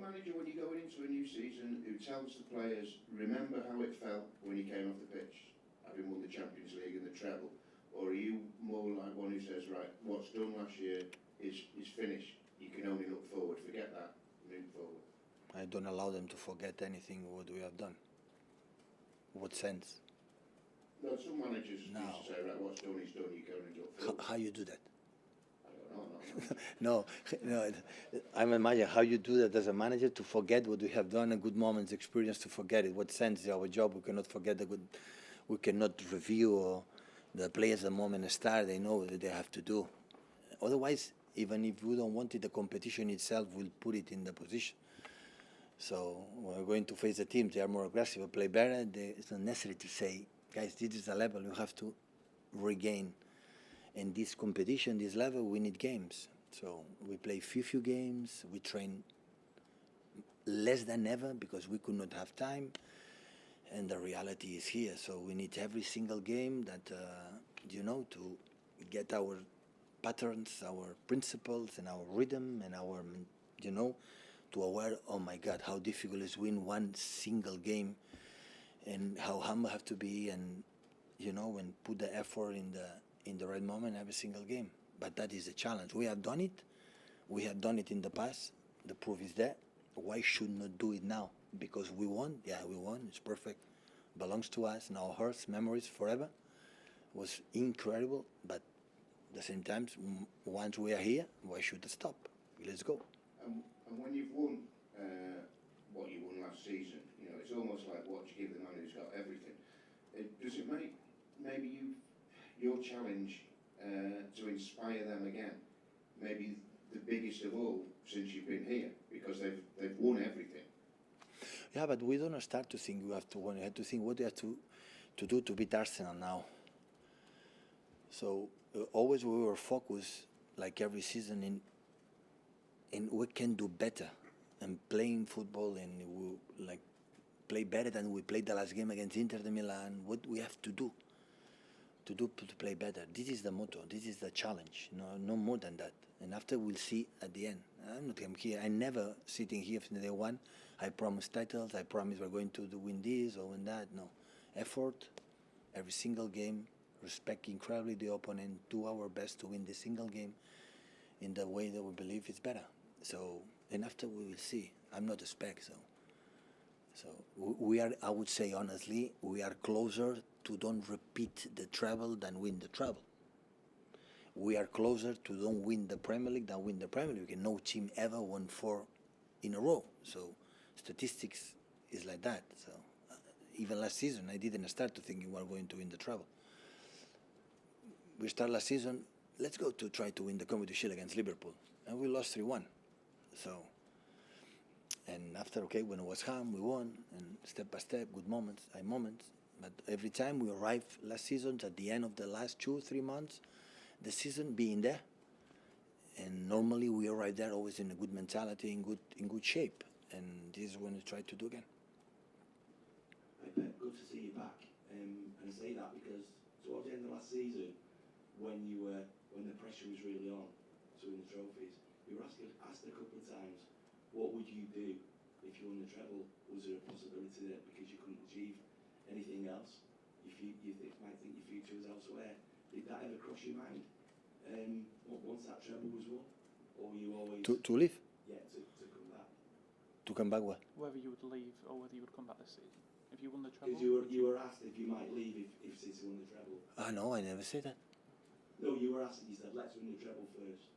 manager, when you're going into a new season, who tells the players, remember how it felt when you came off the pitch, having won the Champions League and the treble? Or are you more like one who says, right, what's done last year is finished, you can only look forward, forget that, move forward? I don't allow them to forget anything what we have done. What sense? No, some managers used to say, right, what's done is done, you can only look forward. How you do that? I don't know, No, I'm a manager. How you do that as a manager to forget what we have done, a good moments, experience to forget it? What sense is our job? We cannot forget the good. We cannot review or the players the moment they start. They know what they have to do. Otherwise, even if we don't want it, the competition itself will put it in the position. So when we're going to face the teams, they are more aggressive, play better. It's not necessary to say, guys, this is the level you have to regain. In this competition, this level, we need games. So we play few games. We train less than ever because we could not have time. And the reality is here. So we need every single game that, to get our patterns, our principles, and our rhythm, and our, to aware, oh my God, how difficult it is to win one single game, and how humble have to be, and, and put the effort in the right moment every single game. But that is a challenge. We have done it. We have done it in the past. The proof is there. Why should not do it now? Because we won. Yeah, we won. It's perfect. Belongs to us. In our hearts, memories forever. It was incredible. But at the same time, once we are here, why should it stop? Let's go. And when you've won what you won last season, it's almost like what you give the man who's got everything. Does it make maybe your challenge to inspire them again, maybe the biggest of all since you've been here, because they've won everything? Yeah, but we don't start to think we have to win. We have to think what we have to do to beat Arsenal now. So always we were focused, like every season, in we can do better and playing football, and we play better than we played the last game against Inter de Milan. What we have to do to play better. This is the motto. This is the challenge. No more than that. And after we'll see at the end. I'm here. I never sitting here from day one. I promise titles. I promise we're going to win this or win that. No. Effort, every single game. Respect incredibly the opponent. Do our best to win the single game in the way that we believe is better. So, and after we will see. I'm not a spec, so we are, I would say honestly, we are closer to don't repeat the treble than win the treble. We are closer to don't win the Premier League than win the Premier League. And no team ever won 4 in a row. So statistics is like that. So even last season, I didn't start to thinking we were going to win the treble. We start last season, let's go to try to win the Community Shield against Liverpool. And we lost 3-1. So, and after, when it was Ham, we won, and step by step, good moments, moments. But every time we arrive last season, at the end of the last 2-3 months, the season being there, and normally we arrive there always in a good mentality, in good shape, and this is when we try to do again. Hey Pep, good to see you back, and I say that because towards the end of last season, when the pressure was really on to win the trophies, you were asked a couple of times, what would you do if you won the treble? Was there a possibility that because you couldn't achieve anything else, might think your future was elsewhere? Did that ever cross your mind once that treble was won? Or were you always... To leave? Yeah, to come back. To come back what? Whether you would leave or whether you would come back this season. If you won the treble... Because you were asked if you might leave if City won the treble. No, I never said that. No, you were asked, you said, let's win the treble first.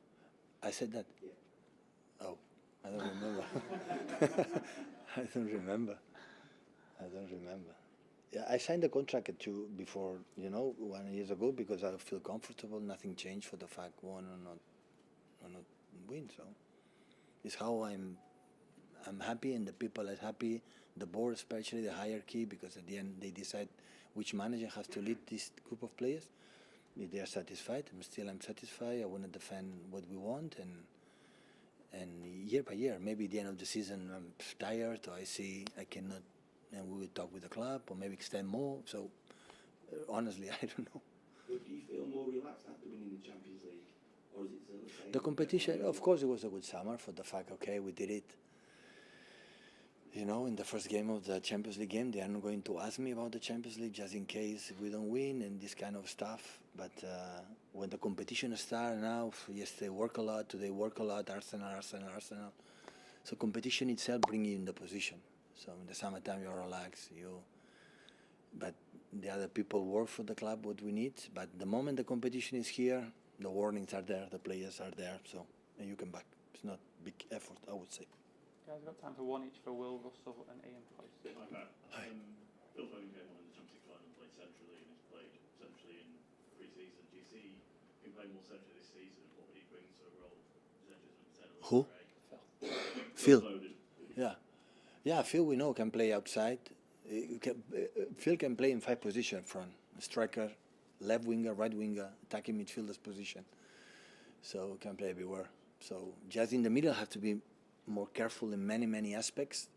I said that? Yeah. Oh, I don't remember. I don't remember. Yeah, I signed the contract before, 1 year ago, because I feel comfortable. Nothing changed for the fact won or not win. So it's how I'm happy, and the people are happy. The board, especially the hierarchy, because at the end they decide which manager has to lead this group of players. If they are satisfied, I'm satisfied. I want to defend what we want, and year by year, maybe at the end of the season I'm tired, or I cannot, and we will talk with the club, or maybe extend more. So honestly, I don't know. But do you feel more relaxed after winning the Champions League, or is it still the same? The competition, of course, it was a good summer for the fact, we did it. You know, in the first game of the Champions League game, they are not going to ask me about the Champions League just in case we don't win and this kind of stuff. But when the competition starts now, yes, they work a lot. Today work a lot. Arsenal. So competition itself brings you in the position. So in the summertime you're relaxed. But the other people work for the club what we need. But the moment the competition is here, the warnings are there, the players are there. So and you come back. It's not big effort, I would say. Guys, we've got time for one each for Will, Russell and Ian, please. Hi, Pat. Hi. Phil Foden came on in the Champions League final and played centrally and has played centrally in pre-season. Do you see him playing more centrally this season? What would he bring to a role? Who? Phil. Yeah, Phil we know can play outside. Phil can play in 5 positions: front, striker, left winger, right winger, attacking midfielder's position. So can play everywhere. So just in the middle have to be more careful in many aspects,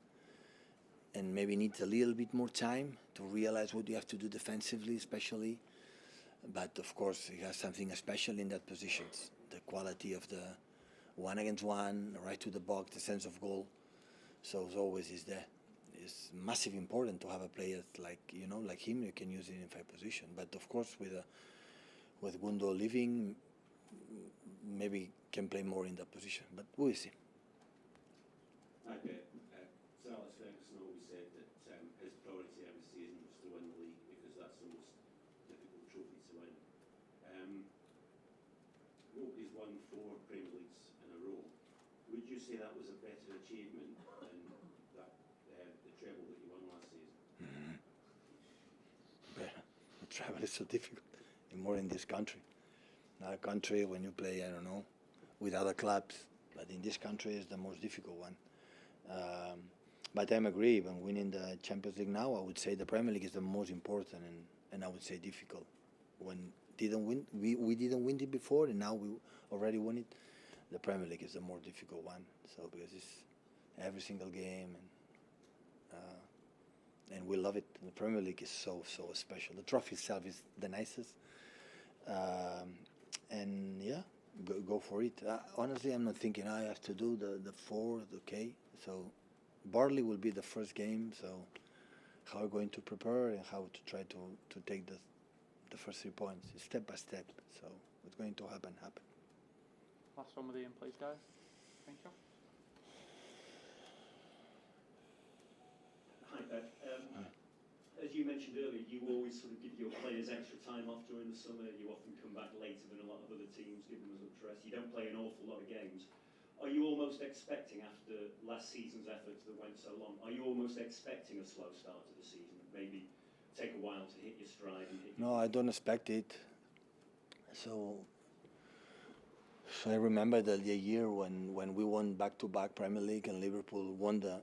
and maybe needs a little bit more time to realize what you have to do defensively, especially. But of course, he has something special in that positions. The quality of the 1-against-1, right to the box, the sense of goal. So as always is there. It's massive important to have a player like him. You can use it in 5 positions. But of course, with Gundo leaving, maybe can play more in that position. But we'll see. Hi, Pep. Sir Alex Ferguson always said that his priority every season was to win the league because that's the most difficult trophy to win. He's won 4 Premier Leagues in a row. Would you say that was a better achievement than the treble that you won last season? The travel is so difficult, and more in this country. In our country, when you play, I don't know, with other clubs, but in this country is the most difficult one. But I agree, when winning the Champions League now, I would say the Premier League is the most important and I would say difficult. When we didn't win it before, and now we already won it. The Premier League is the more difficult one. So because it's every single game, and we love it. The Premier League is so special. The trophy itself is the nicest, and yeah, go for it. Honestly, I'm not thinking I have to do the 4th. Okay, so Barley will be the first game. So how we're going to prepare and how to try to take the first 3 points step by step. So what's going to happen. Last one with Ian, please, guys. Thank you. Hi, Pep. As you mentioned earlier, you always sort of give your players extra time off during the summer. You often come back later than a lot of other teams, give them as much rest. You don't play an awful lot of games. Are you almost expecting, after last season's efforts that went so long, are you almost expecting a slow start to the season? Maybe take a while to hit your stride and hit No, I don't expect it. So I remember the year when we won back-to-back Premier League and Liverpool won the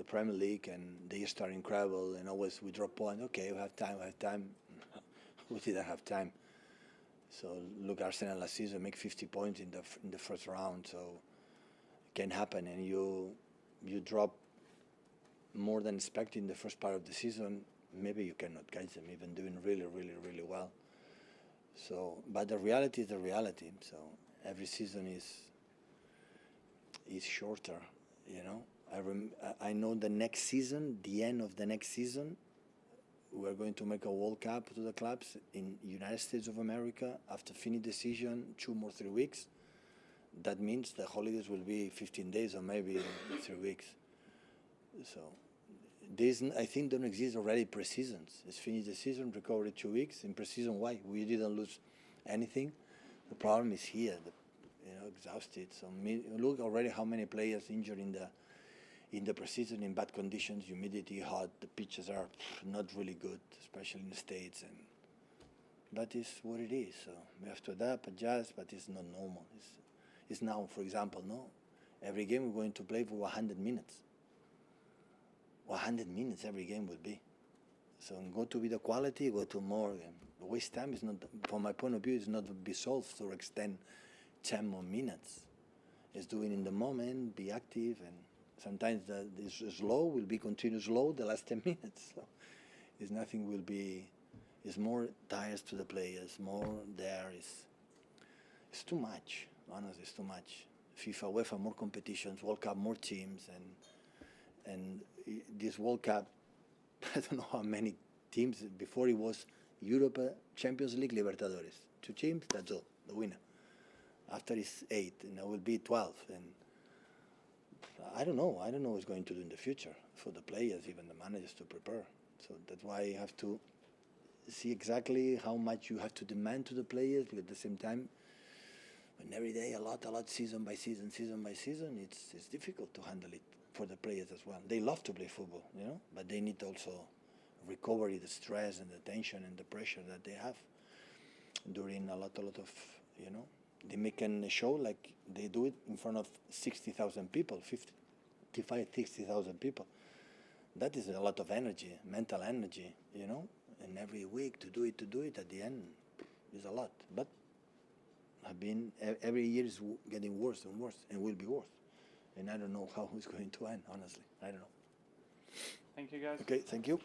Premier League, and they start incredible, and always we drop point. Okay, we have time. We didn't have time. So look, Arsenal last season make 50 points in the first round. So it can happen, and you drop more than expected in the first part of the season. Maybe you cannot catch them even doing really well. So, but the reality is the reality. So every season is shorter, you know. I know the next season, the end of the next season, we're going to make a World Cup to the clubs in United States of America after finish the season 2 more 3 weeks. That means the holidays will be 15 days or maybe 3 weeks. So this, I think, don't exist already pre-seasons. It's finished the season, recovery 2 weeks. In pre-season, why? We didn't lose anything. The problem is here, exhausted. So look already how many players injured in the pre-season in bad conditions, humidity, hot. The pitches are not really good, especially in the States. But it's what it is. So we have to adapt, adjust, but it's not normal. It's now, for example, every game we're going to play for 100 minutes. 100 minutes every game will be. So go to be the quality, go to more. The waste time is not, from my point of view, is not to be solved to extend 10 more minutes. It's doing in the moment, be active, and sometimes this slow will be continuous slow the last 10 minutes. So it's nothing will be, it's more tires to the players, more there. It's too much, honestly, it's too much. FIFA, UEFA, more competitions, World Cup, more teams, And this World Cup, I don't know how many teams. Before it was Europe, Champions League, Libertadores. 2 teams, that's all, the winner. After it's 8, and it will be 12. And I don't know what's going to do in the future for the players, even the managers, to prepare. So that's why you have to see exactly how much you have to demand to the players, but at the same time, when every day a lot, season by season, it's difficult to handle it for the players as well. They love to play football, but they need also recovery, the stress and the tension and the pressure that they have during a lot of, they make a show like they do it in front of 60,000 people, 55, 60,000 people. That is a lot of energy, mental energy, and every week to do it at the end is a lot. But every year is getting worse and worse, and will be worse. And I don't know how it's going to end, honestly. I don't know. Thank you, guys. Okay, thank you.